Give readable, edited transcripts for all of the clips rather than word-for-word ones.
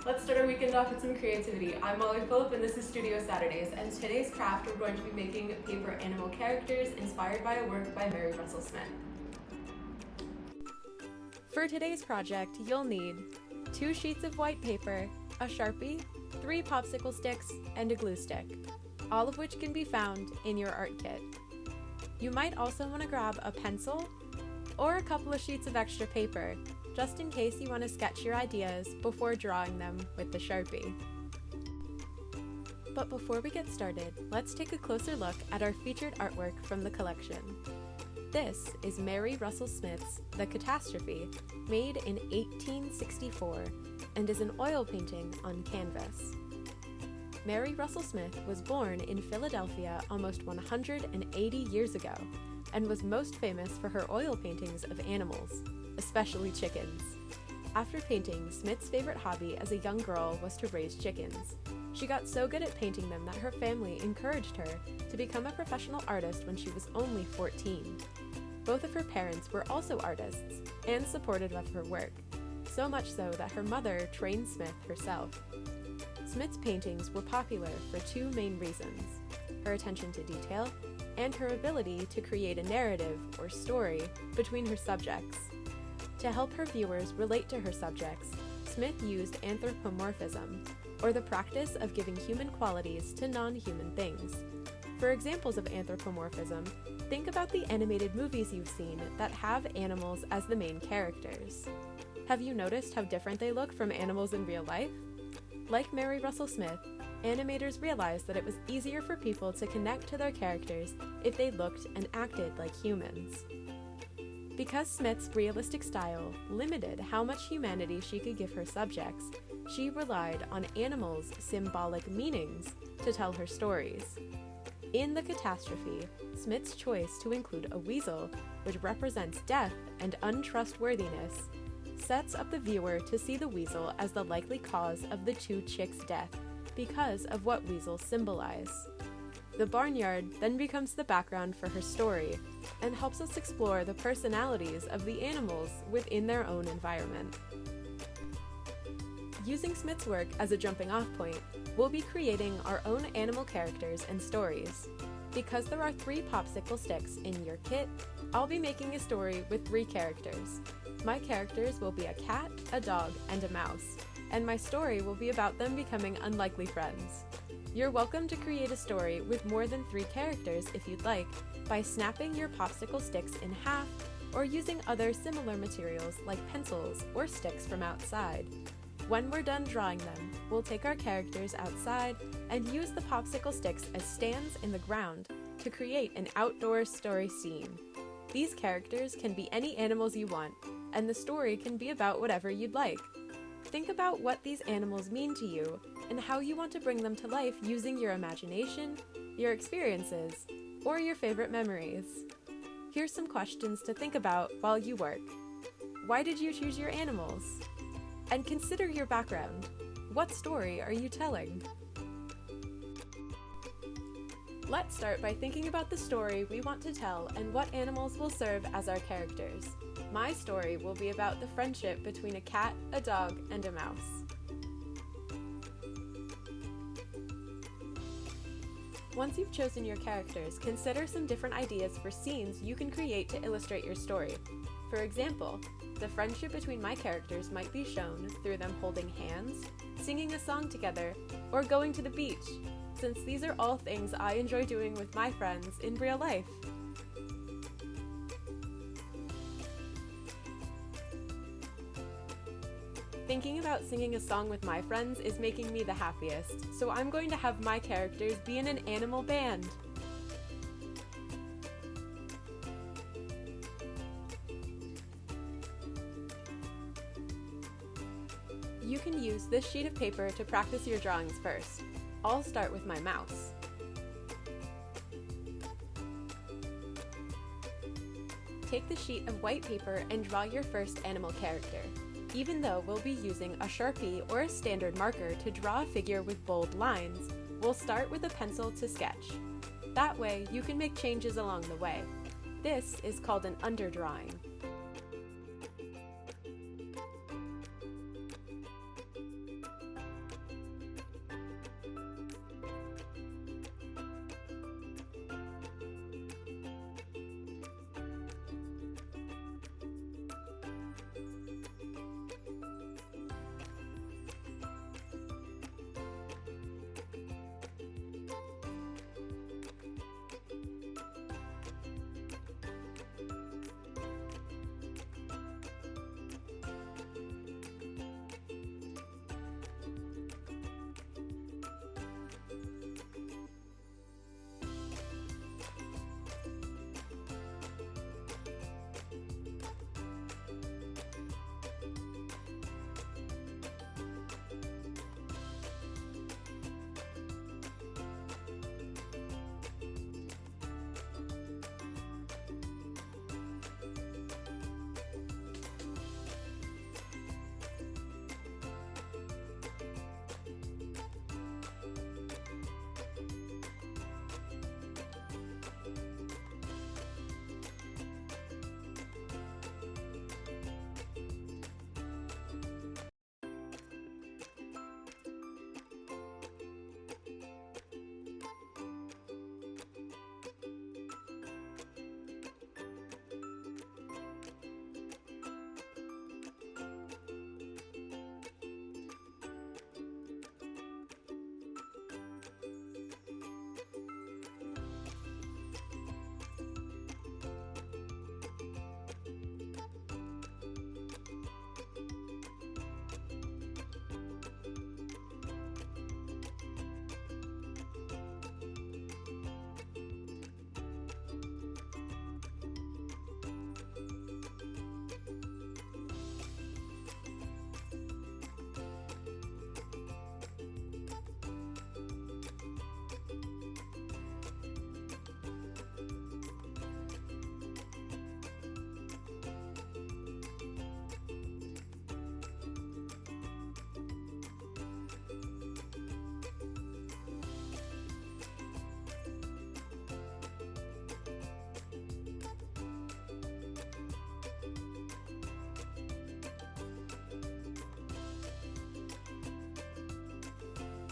Let's start our weekend off with some creativity. I'm Molly Phillip and this is Studio Saturdays, and today's craft we're going to be making paper animal characters inspired by a work by Mary Russell Smith. For today's project, you'll need 2 sheets of white paper, a Sharpie, 3 popsicle sticks, and a glue stick, all of which can be found in your art kit. You might also want to grab a pencil or a couple of sheets of extra paper, just in case you want to sketch your ideas before drawing them with the Sharpie. But before we get started, let's take a closer look at our featured artwork from the collection. This is Mary Russell Smith's The Catastrophe, made in 1864, and is an oil painting on canvas. Mary Russell Smith was born in Philadelphia almost 180 years ago, and was most famous for her oil paintings of animals, especially chickens. After painting, Smith's favorite hobby as a young girl was to raise chickens. She got so good at painting them that her family encouraged her to become a professional artist when she was only 14. Both of her parents were also artists and supportive of her work, so much so that her mother trained Smith herself. Smith's paintings were popular for 2 main reasons: her attention to detail and her ability to create a narrative or story between her subjects. To help her viewers relate to her subjects, Smith used anthropomorphism, or the practice of giving human qualities to non-human things. For examples of anthropomorphism, think about the animated movies you've seen that have animals as the main characters. Have you noticed how different they look from animals in real life? Like Mary Russell Smith, animators realized that it was easier for people to connect to their characters if they looked and acted like humans. Because Smith's realistic style limited how much humanity she could give her subjects, she relied on animals' symbolic meanings to tell her stories. In The Catastrophe, Smith's choice to include a weasel, which represents death and untrustworthiness, sets up the viewer to see the weasel as the likely cause of the 2 chicks' death because of what weasels symbolize. The barnyard then becomes the background for her story and helps us explore the personalities of the animals within their own environment. Using Smith's work as a jumping-off point, we'll be creating our own animal characters and stories. Because there are 3 popsicle sticks in your kit, I'll be making a story with 3 characters. My characters will be a cat, a dog, and a mouse, and my story will be about them becoming unlikely friends. You're welcome to create a story with more than 3 characters if you'd like, by snapping your popsicle sticks in half or using other similar materials like pencils or sticks from outside. When we're done drawing them, we'll take our characters outside and use the popsicle sticks as stands in the ground to create an outdoor story scene. These characters can be any animals you want, and the story can be about whatever you'd like. Think about what these animals mean to you and how you want to bring them to life using your imagination, your experiences, or your favorite memories. Here's some questions to think about while you work. Why did you choose your animals? And consider your background. What story are you telling? Let's start by thinking about the story we want to tell and what animals will serve as our characters. My story will be about the friendship between a cat, a dog, and a mouse. Once you've chosen your characters, consider some different ideas for scenes you can create to illustrate your story. For example, the friendship between my characters might be shown through them holding hands, singing a song together, or going to the beach, since these are all things I enjoy doing with my friends in real life. Thinking about singing a song with my friends is making me the happiest, so I'm going to have my characters be in an animal band. You can use this sheet of paper to practice your drawings first. I'll start with my mouse. Take the sheet of white paper and draw your first animal character. Even though we'll be using a Sharpie or a standard marker to draw a figure with bold lines, we'll start with a pencil to sketch. That way, you can make changes along the way. This is called an underdrawing.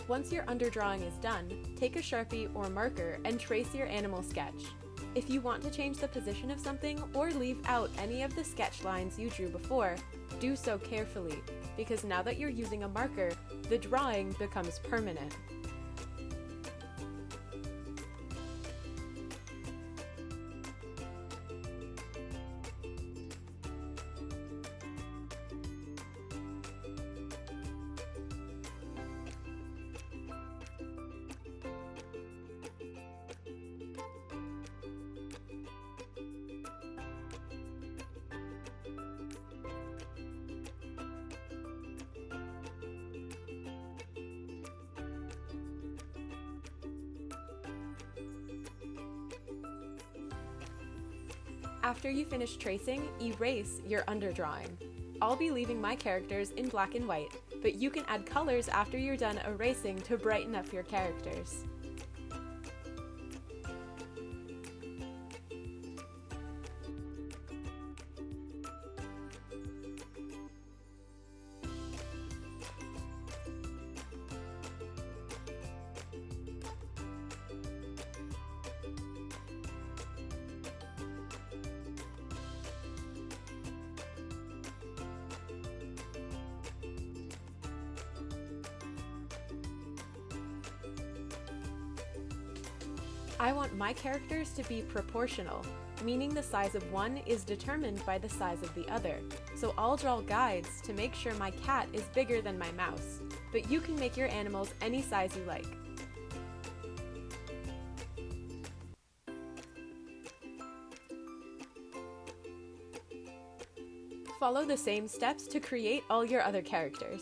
Once your underdrawing is done, take a Sharpie or marker and trace your animal sketch. If you want to change the position of something or leave out any of the sketch lines you drew before, do so carefully, because now that you're using a marker, the drawing becomes permanent. After you finish tracing, erase your underdrawing. I'll be leaving my characters in black and white, but you can add colors after you're done erasing to brighten up your characters. I want my characters to be proportional, meaning the size of one is determined by the size of the other. So I'll draw guides to make sure my cat is bigger than my mouse, but you can make your animals any size you like. Follow the same steps to create all your other characters.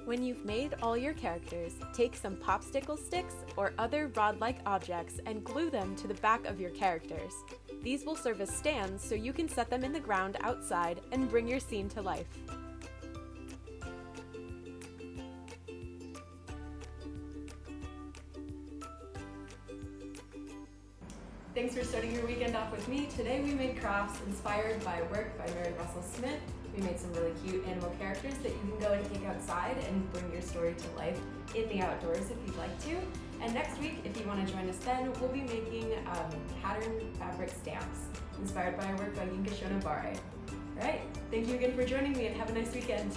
When you've made all your characters, take some popsicle sticks or other rod-like objects and glue them to the back of your characters. These will serve as stands so you can set them in the ground outside and bring your scene to life. Thanks for starting your weekend off with me. Today we made crafts inspired by work by Mary Russell Smith. We made some really cute animal characters that you can go and take outside and bring your story to life in the outdoors if you'd like to. And next week, if you want to join us then, we'll be making pattern fabric stamps inspired by work by Yinka Shonobare. All right, thank you again for joining me and have a nice weekend.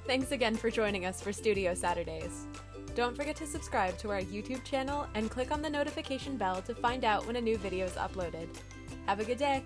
Thanks again for joining us for Studio Saturdays. Don't forget to subscribe to our YouTube channel and click on the notification bell to find out when a new video is uploaded. Have a good day!